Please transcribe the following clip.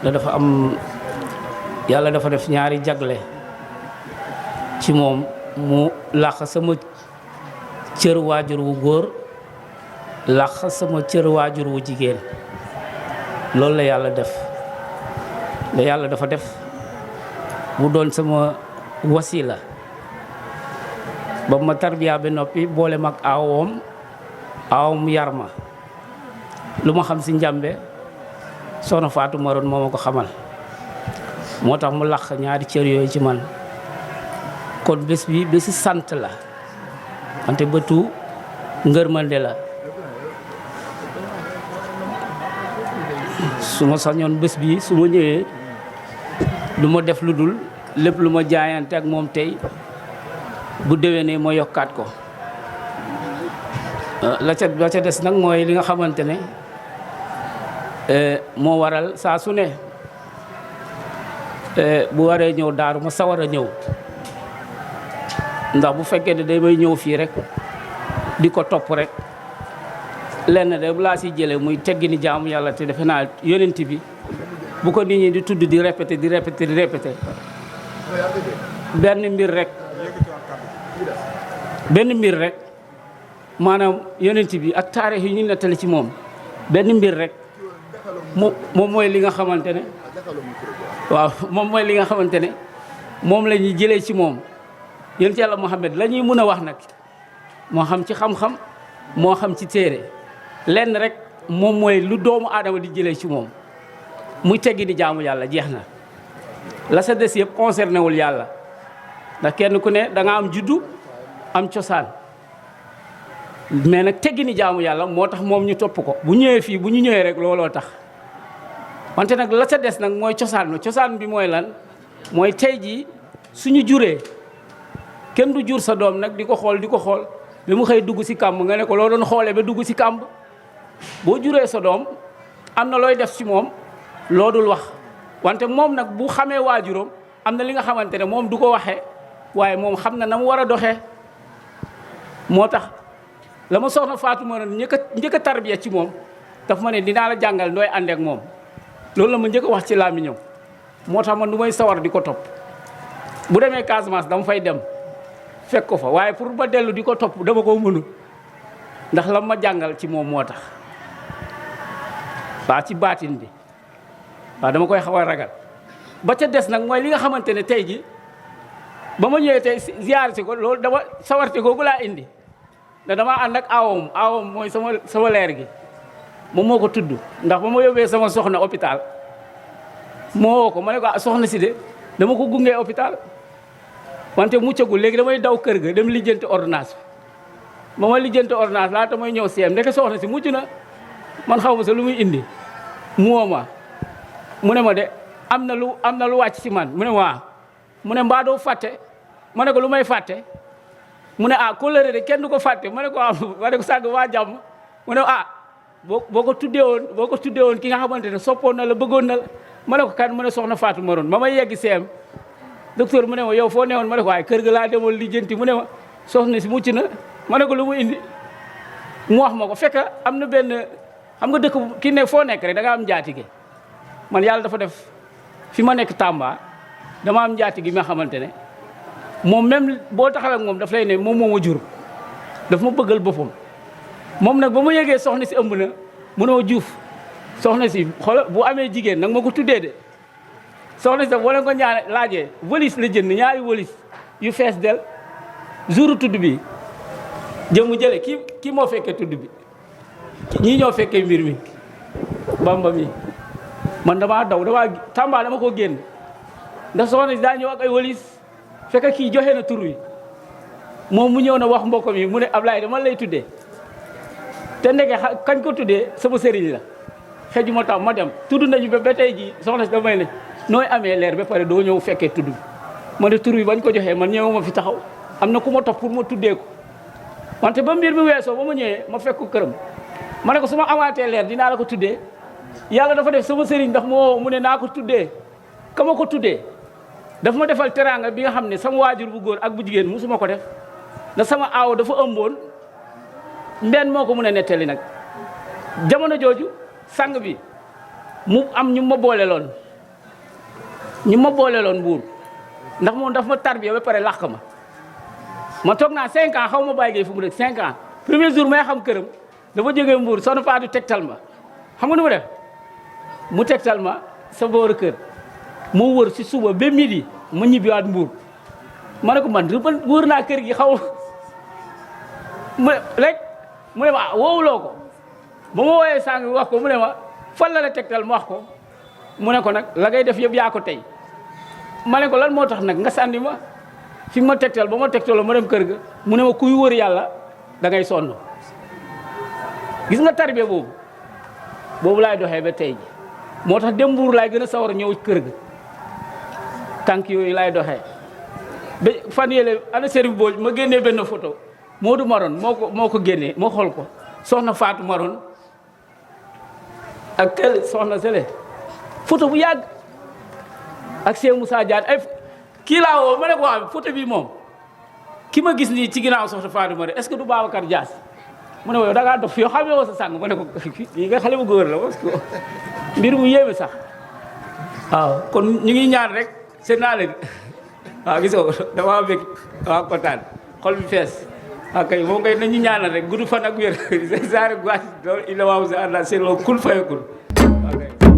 dafa am yàlla dafa def ñaari jagle ci moom mu làq sama cër waajur wu góor làq sama cër waajur wu jigéen loolu la yàlla def la yàlla dafa def mu doon sama wasila ba ma tarbiya ba noppi boole mag aawam yar ma lu ma xam si njàmbe soxna Fatou Maroon moo ma ko xamal moo tax mu làq ñaari cër yooyu ci man kon bés bi bési sant la wante bëtu ngërmande la su ma sañoon bés bi su ma ñëwee du ma def lu dul lépp lu ma jaayante ak moom tey bu déwénee ma yokkaat ko la ca des nag mooy li nga xamante ne moo waral saa su ne bu waree ñëw daaru ma sawar a ñëw ndax bu fekkee ne day may ñëw fii rek di ko topp rek lenn de bu laa si jëlee muy teggini jaamu yàlla te defe naa yonent bi bu ko nit ñi di tudd di répété benn mbir rek maanaam yonent bi ak taarix yi ñu nettali ci moom benn mbir rek moom mooy li nga xamante ne waaw moom mooy li nga xamante ne moom la ñuy jëlee ci moom yonent yàlla Muhammad la ñuy mën a wax nag moo xam ci xam-xam moo xam ci téere lenn rek moom mooy lu doomu aadama di jëlee ci moom muy teggi di jaamu yàlla jeex na la sa des yëpp concerné wul yàlla ndax kenn ku ne da nga am juddu am cosaan mais nag teggi ni jaamu yàlla moo tax moom ñu topp ko bu ñëwee fii bu ñu ñëwee rek looloo tax wante nag la ca des nag mooy cosaan bi mooy lan mooy tey jii suñu juree kenn du jur sa doom nag di ko xool bi mu xëy dugg si kàmb nga ne ko loo doon xoolee ba dugg si kàmb boo juree sa doom am na looy def ci moom loo dul wax wante moom nag bu xamee waajuram am na li nga xamante ne moom du ko waxee waaye moom xam na mu war a doxee moo tax la ma soxna Fatou Maroon njëkk a tarbiya ci moom daf ma ne dinaa la jàngal nooy ànd ak moom loolu la ma njëkk a wax ci làmmiñam moo tax man du may sawar di ko topp bu demee Casamance dama fay dem fekk ko fa waaye pour ba dellu di ko topp dama ko mënul ndax la ma jàngal ci moom moo tax waa ci baatin bi waaw dama koy xaw a ragal ba ca des nag mooy li nga xamante ne tey ji ba ma ñëwee tey ziyaar si ko loolu dama sawarte googu laa indi da dama ànd ak aawam mooy sama leer gi moom moo ko tudd ndax ba ma yóbbee sama soxna hôpital moo woo ko ma ne ko soxna si de dama ko gungee hôpital wante muccagul léegi damay daw kër ga dem lijjanti ordonnance bi ba ma lijjanti ordonnance laata may ñëw CM ndeke soxna si mucc na man xaw ma sa lu muy indi mu woo ma mu ne ma de am na lu wàcc ci man mu ne waa mu ne mbaa doo fàtte ma ne ko lu may fàtte mu ne kóllëre de kenn du ko fàtte ma ne ko ma ne ko sàgg waa jàmm mu ne boo ko tuddee woon ki nga xamante ne soppoon na la bëggoon na la ma ne ko kan mu ne soxna Fatou Maroon ma may yeggi CM docteur mu ne ma yow foo newoon ma ne ko waaye kër ga laa demoon lijjanti mu ne ma soxna si mucc na ma ne ko lu mu indi mu wax ma ko fekk am na benn xam nga dëkk ki ne foo nekk rek da nga am njaatige man yàlla dafa def fi ma nekk Tamba dama am njaatige gi nga xamante ne moom même boo taxawee ak moom daf lay ne moom moo ma jur daf ma bëggal boppam moom nag ba ma yegee soxna si ëmb na mu ne ma Juuf soxna si xoolal bu amee jigéen nag ma ko tuddee de soxna si daf wala ko ñaane laajee valise la jënd ñaari valise yu fees del jour tudd bi jëmu jële kii moo fekkee tudd bi ñii ñoo fekkee mbir mi Bamba mi man damaa daw Tamba dama ko génn ndax soxna si daa ñëw ak ay valise fekk kii joxe na tur wi moom mu ñëw na wax mbokkam yi mu ne Ablaye dama lay tuddee te ndeke kañ ko tuddee sama sëriñ la xëju ma tam ma dem tudd nañu ba tey ji soxna si damay ne nooy amee leer ba pare doo ñëw fekkee tudd bi ma ne tur wi bañ ko joxee man ñëwuma fi taxaw am na ku ma topp pour ma tuddee ko wante ba mbir mi weesoo ba ma ñëwee ma fekk ko këram ma ne ko su ma amaatee leer dinaa la ko tuddee yàlla dafa def sama sëriñ ndax moo mu ne naa ko tuddee ka ma ko tuddee dafa ma defal teraanga bi nga xam ne sama waajur bu góor ak bu jigéen musuma ko def ndax sama aaw dafa ëmboon mbenn moo ko mën a nettali nag jamono jooju sang bi mu am ñu ma boole loon ñu ma booleeloon Mbuur ndax moom daf ma tarbiya ba pare làq ma toog naa 5 ans xaw ma Baye Gueye fu mu dëkk 5 ans premier jour may xam këram dafa jógee Mbuur soxna Fatou tegtal ma xam nga nu mu def mu tegtal ma sa booru kër mu wër si suba ba midi ma ñibbiwaat Mbuur ma ne ko man wër naa kër gi xaw mu rek mu ne ma woowuloo ko ba ma wooyee sàng wax ko mu ne ma fan la tegtal ma wax ko mu ne ko nag la ngay def yëpp yaa ko tey ma ne ko lan moo tax nag nga sànni ma fi ma tegtal ba ma tegtaloo ma dem kër ga mu ne ma kuy wër yàlla da ngay sonn gis nga tarbiya boobu laay doxee ba tey ji moo tax dem Mbuur laay gën a sawar a ñëw kër ga tànk yooyu laay doxee ba fan yële ana Serif Booj ma génnee benn photo Modou Maron moo ko génnee moo xool ko soxna Fatou Maron ak tel soxna Sele photo bu yàgg ak Cheikh Moussa Diagne ay kii laa woo ma ne ko waaw photo bi moom ki ma gis nii ci ginnaaw soxna Fatou Maron est-ce que du Babacar Dias mu ne ma yow da ngaa dof yoo xam ne woo sa sàng ma ne ko kii nga xale bu góor la parce que mbir mu yéeme sax waaw kon ñu ngi ñaan rek seen naa leen waaw gis nga damaa bëgg waaw kontaan xol bi fees waaw kay moom kay nañu ñaanal rek gudd fan ak wér saare guage loolu il la waaw sa ànda seen loo kul fayakul waaw kay